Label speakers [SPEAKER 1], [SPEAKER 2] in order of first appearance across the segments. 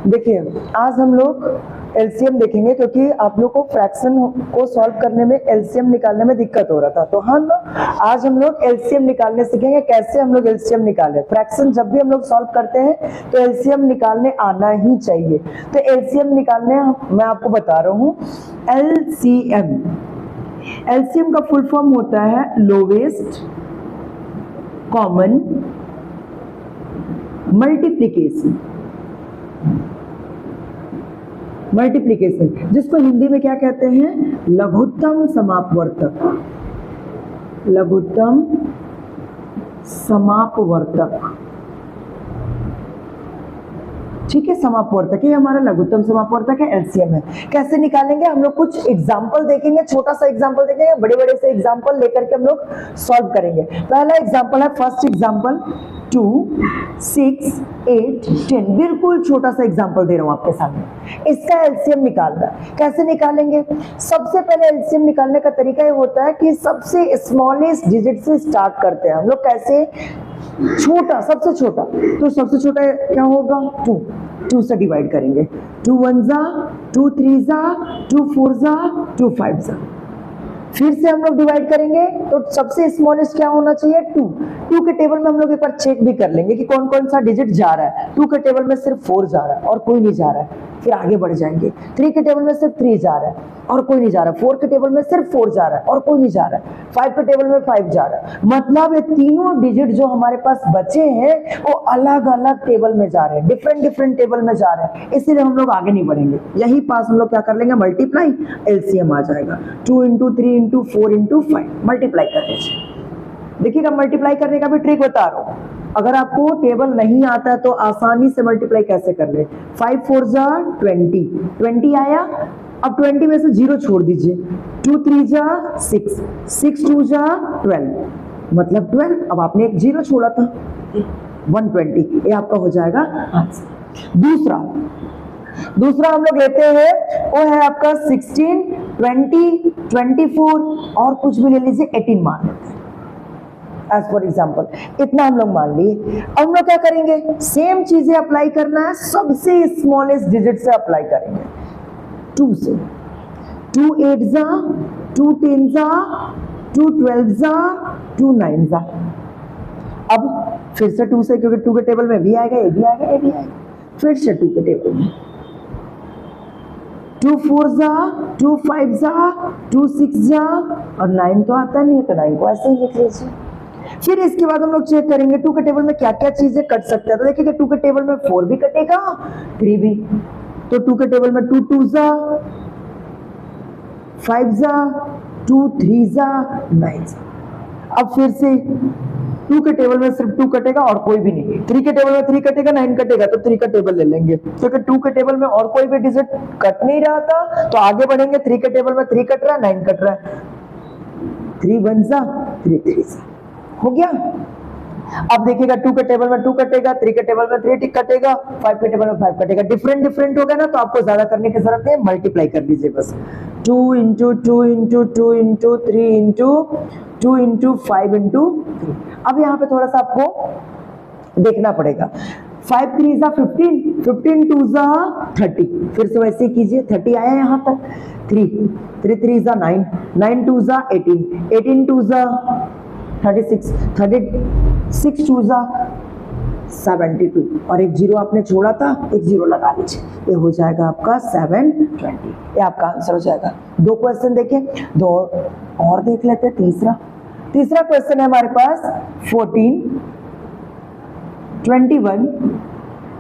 [SPEAKER 1] देखिए आज हम लोग एलसीएम देखेंगे क्योंकि आप लोग को फ्रैक्शन को सॉल्व करने में एलसीएम निकालने में दिक्कत हो रहा था। तो हम आज हम लोग एलसीएम निकालने सीखेंगे, कैसे हम लोग एलसीएम निकालें। फ्रैक्शन जब भी हम लोग सॉल्व करते हैं तो एलसीएम निकालने आना ही चाहिए। तो एलसीएम निकालने मैं आपको बता रहा हूँ। एलसीएम, एलसीएम का फुल फॉर्म होता है लोवेस्ट कॉमन मल्टीप्लिकेशन, जिसको हिंदी में क्या कहते हैं, लघुत्तम समापवर्तक। लघुत्तम समापवर्तक, ठीक है, समापवर्तक, ये हमारा लघुत्तम समापवर्तक है, एलसीएम है। कैसे निकालेंगे हम लोग, कुछ एग्जाम्पल देखेंगे, छोटा सा एग्जाम्पल देखेंगे, बड़े बड़े से एग्जाम्पल लेकर के हम लोग सॉल्व करेंगे। पहला एग्जाम्पल है, फर्स्ट एग्जाम्पल 2, 6, 8, 10, बिल्कुल छोटा सा एग्जाम्पल दे रहा हूं आपके सामने। इसका एलसीएम निकालना है। कैसे निकालेंगे, सबसे पहले एलसीएम निकालने का तरीका ये होता है कि सबसे स्मॉलेस्ट डिजिट से स्टार्ट करते हैं हम लोग। कैसे, छोटा, सबसे छोटा, तो सबसे छोटा क्या होगा, 2 से डिवाइड करेंगे। 2 1 जा, 2 3 जा, 2 4 जा, 2 5 जा। फिर से हम लोग डिवाइड करेंगे तो सबसे स्मॉलेस्ट क्या होना चाहिए, 2 के टेबल में हम लोग एक बार चेक भी कर लेंगे कि कौन कौन सा डिजिट जा रहा है। 2 के टेबल में सिर्फ 4 जा रहा है और कोई नहीं जा रहा है। फिर आगे बढ़ जाएंगे, 3 के टेबल में सिर्फ 3 जा रहा है और कोई नहीं जा रहा है। 4 के टेबल में सिर्फ 4 जा रहा है और कोई नहीं जा रहा है। 5 के टेबल में 5 जा रहा है। मतलब ये तीनों डिजिट जो हमारे पास बचे हैं वो अलग अलग टेबल में जा रहे हैं, डिफरेंट टेबल में जा रहे हैं। इसीलिए हम लोग आगे नहीं बढ़ेंगे, यही पास हम लोग क्या कर लेंगे, मल्टीप्लाई, एलसीएम आ जाएगा। 2 × 3 × 4 × 5 मल्टीप्लाई कर दीजिए। देखिएगा, मल्टीप्लाई करने का भी ट्रिक बता रहा हूं। अगर आपको टेबल नहीं आता है तो आसानी से मल्टीप्लाई कैसे कर ले। 5 4 जा 20 आया। अब 20 में से 0 छोड़ दीजिए। 2 3 जा 6, 6 2 जा 12, मतलब 12। अब आपने एक 0 छोड़ा था, 120, ये आपका हो जाएगा आंसर। दूसरा हम लोग लेते हैं, वो है आपका 16, 20, 24 और कुछ भी ले लीजिए, 18 मान लेते हैं एज फॉर एग्जाम्पल। इतना हम लोग मान लिए। अब हम लोग क्या करेंगे, सेम चीजें अप्लाई करना है, सबसे स्मॉलेस्ट डिजिट से अप्लाई करेंगे, 2 से। 2 8 जा, 2 10 जा, 2 12 जा, 2 9 जा। अब फिर से 2 से, क्योंकि 2 के टेबल में भी आएगा, ये भी आएगा, ये भी आएगा। फिर से 2 के टेबल में 2 4 जा, 2 5 जा, 2 6 जा, और 9 तो आता नहीं है तो 9 को ऐसे ही लिख लीजिए। फिर इसके बाद हम लोग चेक करेंगे 2 के टेबल में क्या क्या चीजें कट सकते हैं। तो देखिएगा, 2 के टेबल में 4 भी कटेगा, 3 भी। तो 2 के टेबल में 2 2 जा, 5 जा, 2 3 जा, 9 जा। अब फिर से 2 के टेबल में सिर्फ 2 कटेगा और कोई भी नहीं। 3 के टेबल में 3 कटेगा, 9 कटेगा, तो 3 का टेबल ले लेंगे। क्योंकि 2 के टेबल में और कोई भी डिजिट कट नहीं रहा था तो आगे बढ़ेंगे। 3 के टेबल में 3 कट रहा है, 9 कट रहा है, 3 1 जा, 3 3 जा, हो गया। अब देखिएगा, 2 के टेबल में 2 कटेगा, 3 के टेबल में 3 कटेगा, 5 के टेबल में 5 कटेगा। डिफरेंट हो गया ना, तो आपको ज्यादा करने की जरूरत नहीं, मल्टीप्लाई कर दीजिए बस। 2 × 2 × 2 × 3 × 2 × 5 × 3। अब यहाँ पे थोड़ा सा आपको देखना पड़ेगा। 5 3 जा 15, 15 2 जा 30। फिर से वैसे ही कीजिए, 30 आया यहाँ तक। 3 3 जा 9, 9 2 जा 18, 18 2 जा 36, 36 2 जा 72, और एक 0 आपने छोड़ा था, एक 0 लगा लीजिए, ये हो जाएगा आपका 720। ये आपका आंसर हो जाएगा। 2 क्वेश्चन देखें, 2 और देख लेते हैं। तीसरा क्वेश्चन है हमारे पास 14, 21,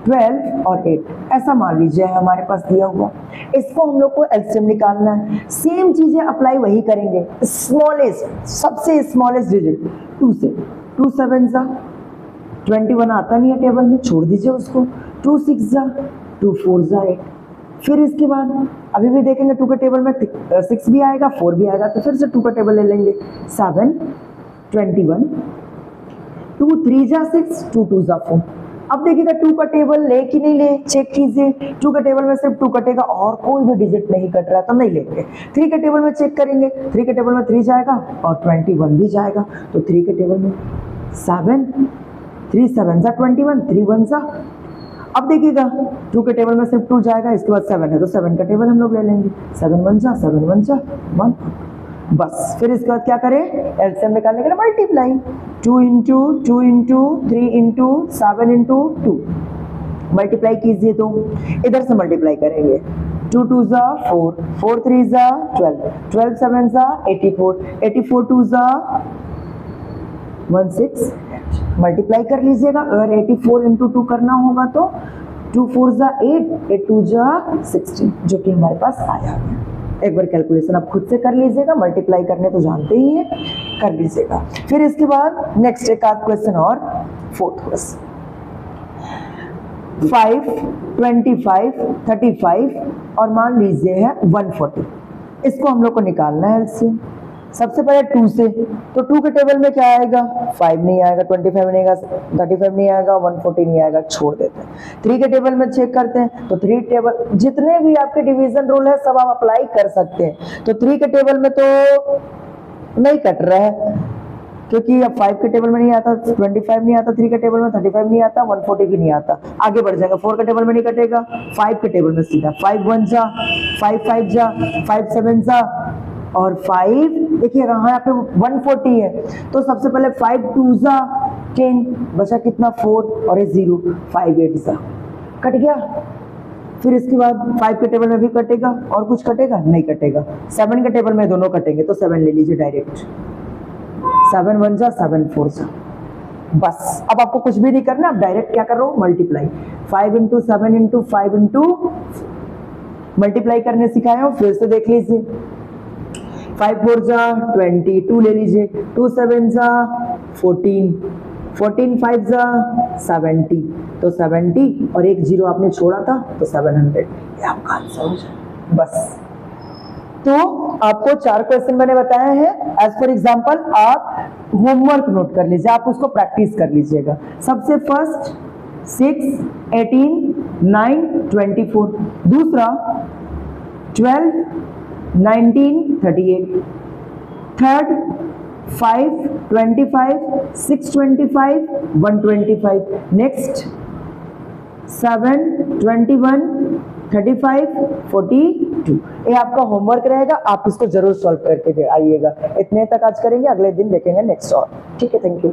[SPEAKER 1] 12 और 8, ऐसा मान लीजिए हमारे पास दिया हुआ। इसको हम लोग को एलसीएम निकालना है। सेम चीजें अप्लाई वही करेंगे, स्मॉलेस्ट, सबसे स्मॉलेस्ट डिजिट 2 से। 2 7 जा, 21 आता नहीं है टेबल में, छोड़ दीजिए उसको। 2 6 जा, 2 4 जा 8। फिर इसके बाद अभी भी देखेंगे, 2 के टेबल में 6 भी आएगा, 4 भी आएगा, तो फिर से 2 का टेबल ले लेंगे। 7 21, 2 3 जा 6, 2 2 जा 4। अब देखिएगा, 2 का टेबल ले कि नहीं ले, चेक कीजिए। 2 के टेबल में सिर्फ 2 कटेगा और कोई भी डिजिट नहीं कट रहा तो नहीं लेंगे। 3 के टेबल में चेक करेंगे, 3 के टेबल में 3 जाएगा और 21 भी जाएगा, तो 3 के टेबल में 7, 3 7 जा 21, 3 1 जा। अब देखिएगा 2 के टेबल में सिर्फ 2 जाएगा, इसके बाद 7 है तो 7 का टेबल हम लोग ले लेंगे, 7 1 जा 1, बस। फिर इसके बाद क्या करें, एलसीएम निकालने के लिए multiply, 2 into 2 into 3 into 7 into 2, multiply कीजिए तो इधर से मल्टीप्लाई करेंगे, 2 2 जा 4, 4 3 जा 12, 12 7 जा 84, 84 2 जा 168, मल्टीप्लाई कर लीजिएगा। अगर 84 इंटू 2 करना होगा तो 2 4 जा 8, 8 2 जा 16, जो कि हमारे पास आया है। एक बार कैलकुलेशन आप खुद से कर लीजिएगा, मल्टीप्लाई करने तो जानते ही हैं, कर लीजिएगा। फिर इसके बाद नेक्स्ट एक आध क्वेश्चन और, फोर्थ क्वेश्चन, 5 25 35 और मान लीजिए है 140, इसको हम लोग को निकालना है एलसीएम। सबसे पहले 2 से, तो 2 के टेबल में क्या आएगा, 5 नहीं आएगा, 25 नहीं आएगा, 35 नहीं आएगा, 140 नहीं आएगा, छोड़ देते हैं। 3 के टेबल में चेक करते हैं, तो 3 टेबल, जितने भी आपके डिवीजन रूल है सब आप अप्लाई कर सकते हैं। तो 3 के टेबल में तो नहीं कट रहा है, क्योंकि अब 5 के टेबल में नहीं आता, 25 नहीं आता, 3 के टेबल में 35 नहीं आता, 140 भी नहीं आता। आगे बढ़ जाएगा, 4 के टेबल में नहीं कटेगा, 5 के टेबल में सीधा 5 1 जा 5 5 जा 5 7 जा और 5, देखिएगा हाँ यहाँ पे 140 है, तो सबसे पहले 5 2 जा 10, बचा कितना 4 और 0, 5 8 जा, कट गया। फिर इसके बाद 5 के टेबल में भी कटेगा, और कुछ कटेगा नहीं कटेगा। 7 के टेबल में दोनों कटेंगे, तो 7 ले लीजिए डायरेक्ट, 7 1 जा 7 4 जा, बस। अब आपको कुछ भी नहीं करना, आप डायरेक्ट क्या कर रहे हो, multiply, 5 into 7 into 5 into, multiply करने सिखाया हूँ, फिर से देख लीजिए, 5 4 जा 20, 2 ले लीजिए, 2 7 जा 14, 14 5 जा 70, तो 70 और एक 0 आपने छोड़ा था तो 700, ये आपका आंसर हो जाए, बस। तो आपको 4 क्वेश्चन मैंने बताए हैं, एज फॉर एग्जांपल आप होमवर्क नोट कर लीजिए, आप उसको प्रैक्टिस कर लीजिएगा। सबसे फर्स्ट 6 18 9 24, दूसरा 12 19 38, थर्ड 5 25 6 25 125, नेक्स्ट 7 21 35 42। ये आपका होमवर्क रहेगा, आप इसको जरूर सॉल्व करके आइएगा। इतने तक आज करेंगे, अगले दिन देखेंगे नेक्स्ट और, ठीक है, थैंक यू।